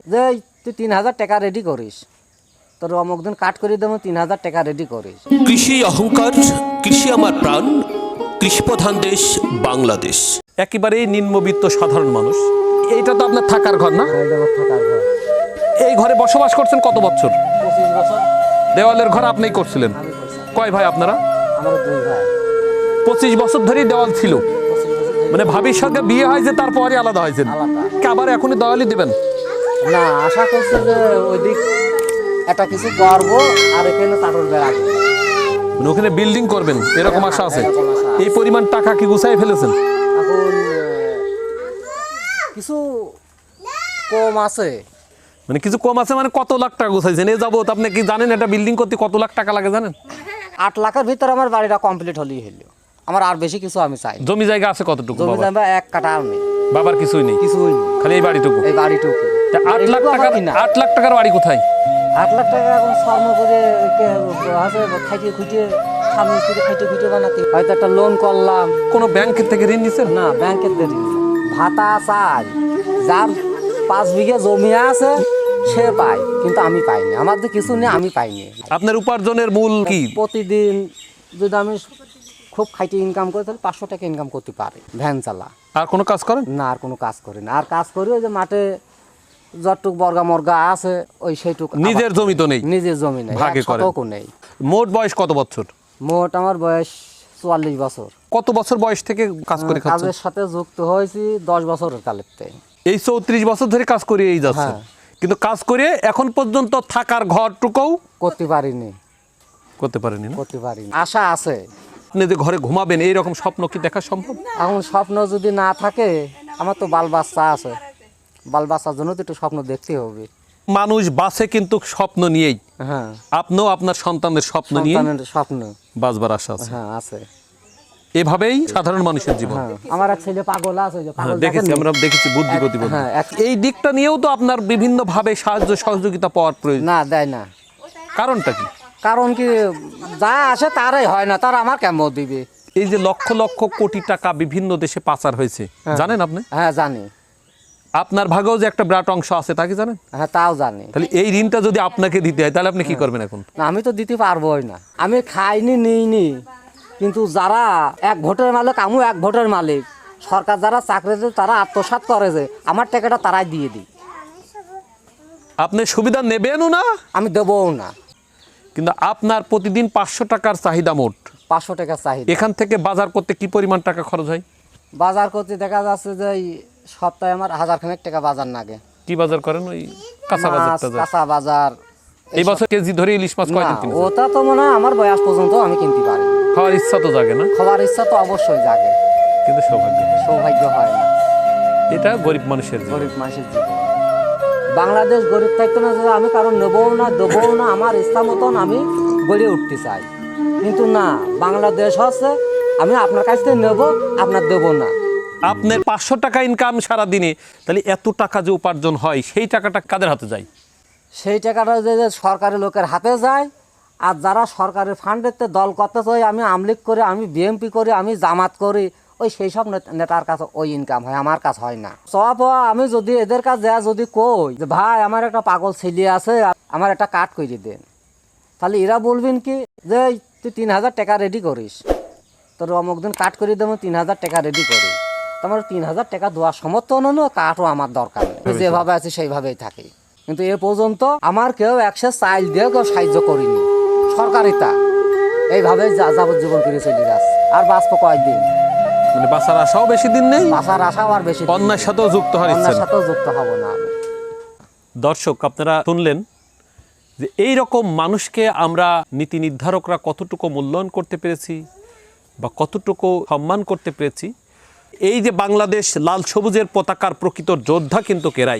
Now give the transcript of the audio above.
যে তুই ৩,০০০ টাকা রেডি করিস, তোর অমুক দিন কাট করে দেবো, ৩,০০০ টাকা রেডি করিস। কৃষি অহংকার, কৃষি আমার প্রাণ, কৃষিপ্রধান দেশ বাংলাদেশ। একেবারেই নিম্নবিত্ত সাধারণ মানুষ। এইটা তো আপনার থাকার ঘর না? এটা আমার থাকার ঘর। এই ঘরে বসবাস করছেন কত বছর? ২৫ বছর। দেওয়ালের ঘর আপনিই করছিলেন? আমি করছি। কয় ভাই আপনারা? আমার 2 ভাই। 25 বছর ধরেই দেওয়াল ছিল, 25 বছর ধরে। মানে ভাবির সঙ্গে বিয়ে হয়েছে তারপরে আলাদা হয়েছেন? আলাদা। আবার এখনই দেওয়ালই দেবেন না, আশা করছি যে ওই দিক একটা কিছু করবো আর এখানে তারপর বেড়াবো, মানে ওখানে বিল্ডিং করবেন এরকম আশা আছে? এরকম আশা আছে। এই পরিমাণ টাকা কি গুছাই ফেলেছেন? এখন কিছু কম আছে। মানে কিছু কম আছে, মানে কত লাখ টাকা গুছাইছেন এ যাবত? আপনি কি জানেন একটা বিল্ডিং করতে কত লাখ টাকা লাগে জানেন? 8 লাখের ভিতরে আমার বাড়িটা কমপ্লিট হলেই হলো। আমার আর বেশি কিছু আমি চাই। জমি জায়গা আছে কতটুকু? জমি বাবার? জায়গা 1 কাঠা আর নেই, বাবার কিছুই নেই, কিছুই নেই, খালি এই বাড়িটুকু। এই বাড়িটুকু। তা 8 লাখ এইটুকু টাকা, আমার কিনা। 8 লাখ টাকার বাড়ি কোথায়? 8 লাখ টাকা এখন শর্ম করে আছে খাইতে খুঁটিয়ে, স্বামী স্ত্রী খাইতে খুঁটিয়ে বানাতে হয়তো একটা লোন করলাম। কোনো ব্যাংকের থেকে ঋণ নিছেন? না, ব্যাংকের দেরি না। ভাতা চাই, যার 5 বিঘা জমি আছে সে পায়, কিন্তু আমি পাইনি। আমার যে কিছু নেই, আমি পাইনি। আপনার উপার্জনের মূল কি? প্রতিদিন যদি আমি খুব খাইতে ইনকাম করি তাহলে 500 টাকা ইনকাম করতে পারি। ভ্যান চালা, আর কোনো কাজ করেন না আর কোনো কাজ করি না। আর কাজ করি ওই যে মাঠে যতটুক বর্গা মর্গা আছে ওই সেইটুকু। নিজের জমি তো নেই? নিজের জমি নেই, ভাগে করেন? শতকও নেই। মোট বয়স কত বছর? মোট আমার বয়স 44 বছর। কত বছর বয়স থেকে কাজ করে খাচ্ছেন? কাজের সাথে যুক্ত হয়েছি 10 বছরের কালেতে। এই 34 বছর ধরে কাজ করে এই যাচ্ছে, হ্যাঁ। কিন্তু কাজ করে এখন পর্যন্ত থাকার ঘরটুকুও করতে পারিনি, করতে পারেনি না? করতে পারিনি। আশা আছে, আপনি যে ঘরে ঘুমাবেন এইরকম স্বপ্ন কি দেখা সম্ভব? এখন স্বপ্ন যদি না থাকে, আমার তো বাল বাচ্চা আছে, বাল বাচ্চার জন্য তো একটু স্বপ্ন দেখতে হবে। মানুষ বাঁচে কিন্তু স্বপ্ন নিয়েই। হ্যাঁ, আপনিও আপনার সন্তানের স্বপ্ন নিয়ে সন্তানের স্বপ্ন। বাঁচবার আশা আছে। হ্যাঁ আছে। এভাবেই সাধারণ মানুষের জীবন। হ্যাঁ, আমার এক ছেলে পাগল আছে, ওই যে পাগল দেখেছি, দেখেননি? আমরা দেখেছি বুদ্ধিগতি বলে। হ্যাঁ, এই দিকটা নিয়েও তো আপনার বিভিন্ন ভাবে সাহায্য সহযোগিতা পাওয়ার প্রয়োজন। না, দেয় না। কারণটা কি? কারণ কি, যা আসে তারাই হয় না, তার আমার কেমন দিবে? এই যে লক্ষ লক্ষ কোটি টাকা বিভিন্ন দেশে পাচার হয়েছে, জানেন আপনি? হ্যাঁ জানি। আপনার ভাগেও যে একটা বিরাট অংশ আছে তা কি জানেন? হ্যাঁ তাও জানি। তাহলে এই ঋণটা যদি আপনাকে দিতে হয় তাহলে আপনি কি করবেন এখন? না, আমি তো দিতে পারবোই না। আমি খাইনি নিইনি, কিন্তু যারা 1 ভোটের মালিক, আমি 1 ভোটের মালিক, সরকার যারা চাকরি দেয় তারা আত্মসাৎ করে যে আমার টাকাটা তারাই দিয়ে দিই। আপনি সুবিধা নেবেনও না, আমি দেবও না। কিন্তু আপনার প্রতিদিন 500 টাকার চাহিদা মোট। 500 টাকা চাহিদা। এখান থেকে বাজার করতে কি পরিমাণ টাকা খরচ হয়? বাজার করতে দেখা যাচ্ছে যে এই সপ্তাহে আমার 1000 খানেক টাকা বাজার লাগে। কি বাজার করেন? ওই কাঁচা মাছ, বাজারটা যায়। কাঁচা বাজার। এই বছর কেজি ধরে ইলিশ মাছ না, কয়দিন কিনেছেন? ওটা তো মনে হয় আমার বয়স পর্যন্ত আমি কিনতে পারি। খাওয়ার ইচ্ছা তো জাগে না? খাবার ইচ্ছা তো অবশ্যই জাগে, কিন্তু সৌভাগ্য হয় না। সৌভাগ্য হয় না। এটা গরিব মানুষের জীবন। গরিব মানুষের জীবন। বাংলাদেশ গরিব থাকতো না যে আমি কারণ নেবও না, দেবও না, আমার ইচ্ছা মতন আমি গড়ে উঠতে চাই। কিন্তু না, বাংলাদেশ হচ্ছে আমি আপনার কাছ থেকে নেবো, আপনার দেবো না। আপনার 500 টাকা ইনকাম সারা দিনে, তাহলে এত টাকা যে উপার্জন হয় সেই টাকাটা কাদের হাতে যায়? সেই টাকাটা যে সরকারি লোকের হাতে যায়। আর যারা সরকারি ফান্ডেতে দল করতে চাই, আমি আমলিগ করি, আমি বিএমপি করি, আমি জামাত করি, ওই সেই সব নেতার কাছে ওই ইনকাম হয়, আমার কাছে হয় না। সব আমি যদি এদের কাছে যদি কই যে ভাই আমার একটা পাগল ছেলে আছে, আমার একটা কাট করে দেন, তাহলে এরা বলবেন কি যে তুই 3000 টাকা রেডি করিস, তোর অমুক দিন কাট করে দেবো, 3000 টাকা রেডি করিস। তোমার 3000 টাকা দেওয়ার সমর্থন হলো, কাটও আমার দরকার নেই, যেভাবে আছে সেইভাবেই থাকি। কিন্তু এ পর্যন্ত আমার কেউ 100 চাইল দিয়ে কেউ সাহায্য করিনি। সরকারিতা এইভাবে যাবজ্জীবন করে চলে যাচ্ছে। আর বাঁচবো কয়েকদিন, মানে বাঁচার আশাও বেশি দিন নেই, বাঁচার আশাও আর বেশি। অন্যায়ের সাথেও যুক্ত হওয়ার ইচ্ছা অন্যের নেই। সাথেও যুক্ত হব না আমি। দর্শক, আপনারা শুনলেন যে এই রকম মানুষকে আমরা নীতি নির্ধারকরা কতটুকু মূল্যায়ন করতে পেরেছি বা কতটুকু সম্মান করতে পেরেছি। এই যে বাংলাদেশ লাল সবুজের পতাকার প্রকৃত যোদ্ধা কিন্তু এরাই।